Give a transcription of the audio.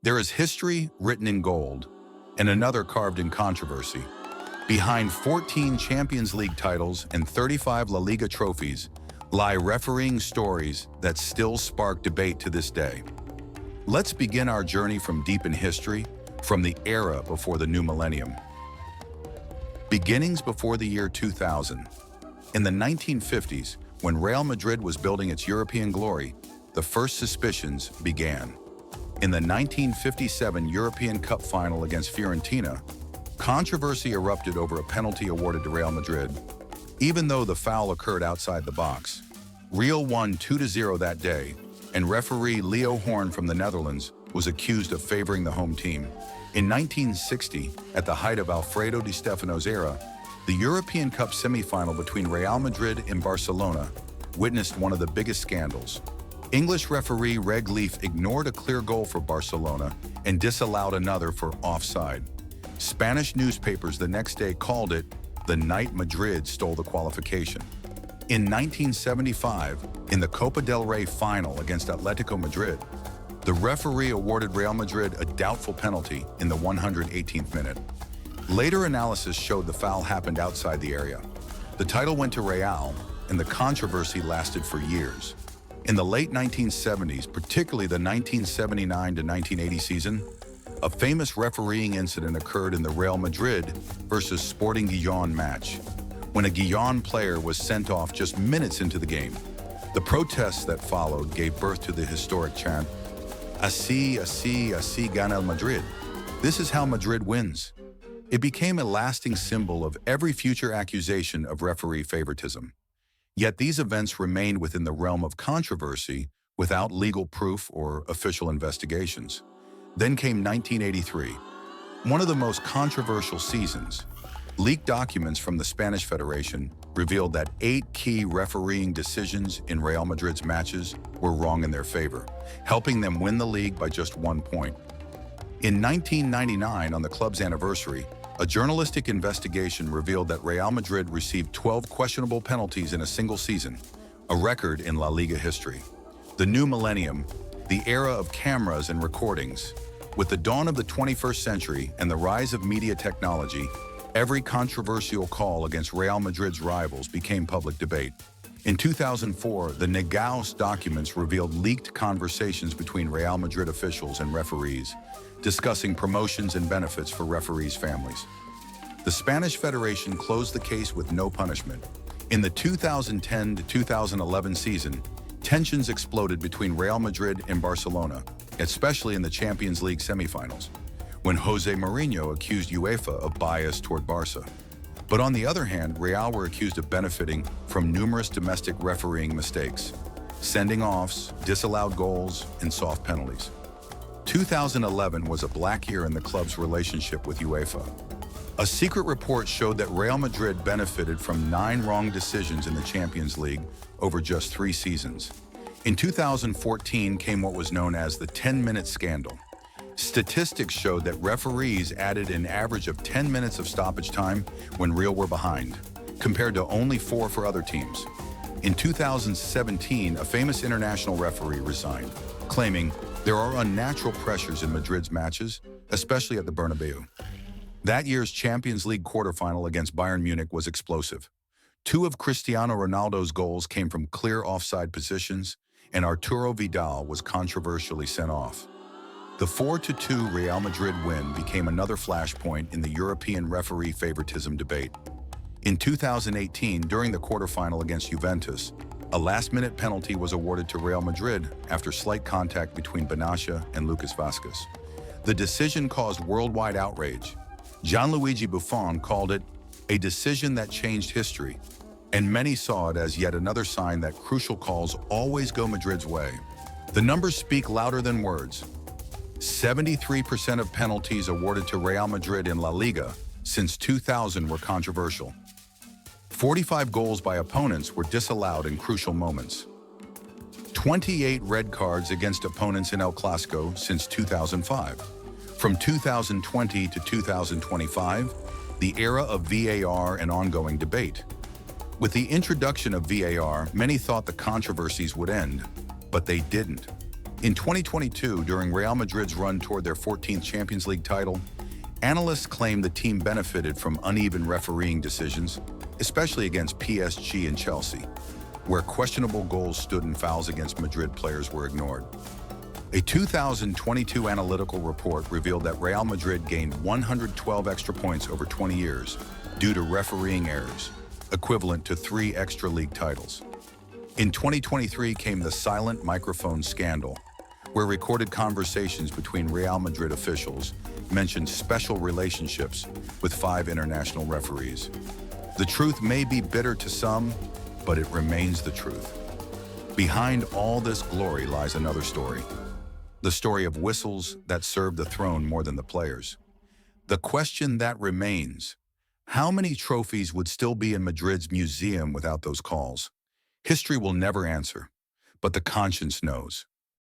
There is history written in gold and another carved in controversy. Behind 14 Champions League titles and 35 La Liga trophies lie refereeing stories that still spark debate to this day. Let's begin our journey from deep in history, from the era before the new millennium. Beginnings before the year 2000. In the 1950s, when Real Madrid was building its European glory, the first suspicions began. In the 1957 European Cup final against Fiorentina, controversy erupted over a penalty awarded to Real Madrid. Even though the foul occurred outside the box, Real won 2-0 that day, and referee Leo Horn from the Netherlands was accused of favoring the home team. In 1960, at the height of Alfredo Di Stefano's era, the European Cup semifinal between Real Madrid and Barcelona witnessed one of the biggest scandals. English referee Reg Leaf ignored a clear goal for Barcelona and disallowed another for offside. Spanish newspapers the next day called it the night Madrid stole the qualification. In 1975, in the Copa del Rey final against Atletico Madrid, the referee awarded Real Madrid a doubtful penalty in the 118th minute. Later analysis showed the foul happened outside the area. The title went to Real, and the controversy lasted for years. In the late 1970s, particularly the 1979 to 1980 season, a famous refereeing incident occurred in the Real Madrid versus Sporting Gijón match, when a Gijón player was sent off just minutes into the game. The protests that followed gave birth to the historic chant, "Así, así, así gana el Madrid." This is how Madrid wins. It became a lasting symbol of every future accusation of referee favoritism. Yet these events remained within the realm of controversy without legal proof or official investigations. Then came 1983, one of the most controversial seasons. Leaked documents from the Spanish Federation revealed that 8 key refereeing decisions in Real Madrid's matches were wrong in their favor, helping them win the league by just 1 point. In 1999, on the club's anniversary, a journalistic investigation revealed that Real Madrid received 12 questionable penalties in a single season, a record in La Liga history. The new millennium, the era of cameras and recordings. With the dawn of the 21st century and the rise of media technology, every controversial call against Real Madrid's rivals became public debate. In 2004, the Negaos documents revealed leaked conversations between Real Madrid officials and referees, discussing promotions and benefits for referees' families. The Spanish Federation closed the case with no punishment. In the 2010 to 2011 season, tensions exploded between Real Madrid and Barcelona, especially in the Champions League semifinals, when Jose Mourinho accused UEFA of bias toward Barca. But on the other hand, Real were accused of benefiting from numerous domestic refereeing mistakes, sending offs, disallowed goals, and soft penalties. 2011 was a black year in the club's relationship with UEFA. A secret report showed that Real Madrid benefited from 9 wrong decisions in the Champions League over just 3 seasons. In 2014 came what was known as the 10-minute scandal. Statistics showed that referees added an average of 10 minutes of stoppage time when Real were behind, compared to only 4 for other teams. In 2017, a famous international referee resigned, claiming there are unnatural pressures in Madrid's matches, especially at the Bernabeu. That year's Champions League quarterfinal against Bayern Munich was explosive. 2 of Cristiano Ronaldo's goals came from clear offside positions, and Arturo Vidal was controversially sent off. The 4-2 Real Madrid win became another flashpoint in the European referee favoritism debate. In 2018, during the quarterfinal against Juventus, a last-minute penalty was awarded to Real Madrid after slight contact between Benassia and Lucas Vazquez. The decision caused worldwide outrage. Gianluigi Buffon called it a decision that changed history, and many saw it as yet another sign that crucial calls always go Madrid's way. The numbers speak louder than words. 73% of penalties awarded to Real Madrid in La Liga since 2000 were controversial. 45 goals by opponents were disallowed in crucial moments. 28 red cards against opponents in El Clasico since 2005. From 2020 to 2025, the era of VAR and ongoing debate. With the introduction of VAR, many thought the controversies would end, but they didn't. In 2022, during Real Madrid's run toward their 14th Champions League title, analysts claim the team benefited from uneven refereeing decisions, especially against PSG and Chelsea, where questionable goals stood and fouls against Madrid players were ignored. A 2022 analytical report revealed that Real Madrid gained 112 extra points over 20 years due to refereeing errors, equivalent to 3 extra league titles. In 2023 came the silent microphone scandal, where recorded conversations between Real Madrid officials mentioned special relationships with 5 international referees. The truth may be bitter to some, but it remains the truth. Behind all this glory lies another story. The story of whistles that serve the throne more than the players. The question that remains: how many trophies would still be in Madrid's museum without those calls? History will never answer, but the conscience knows.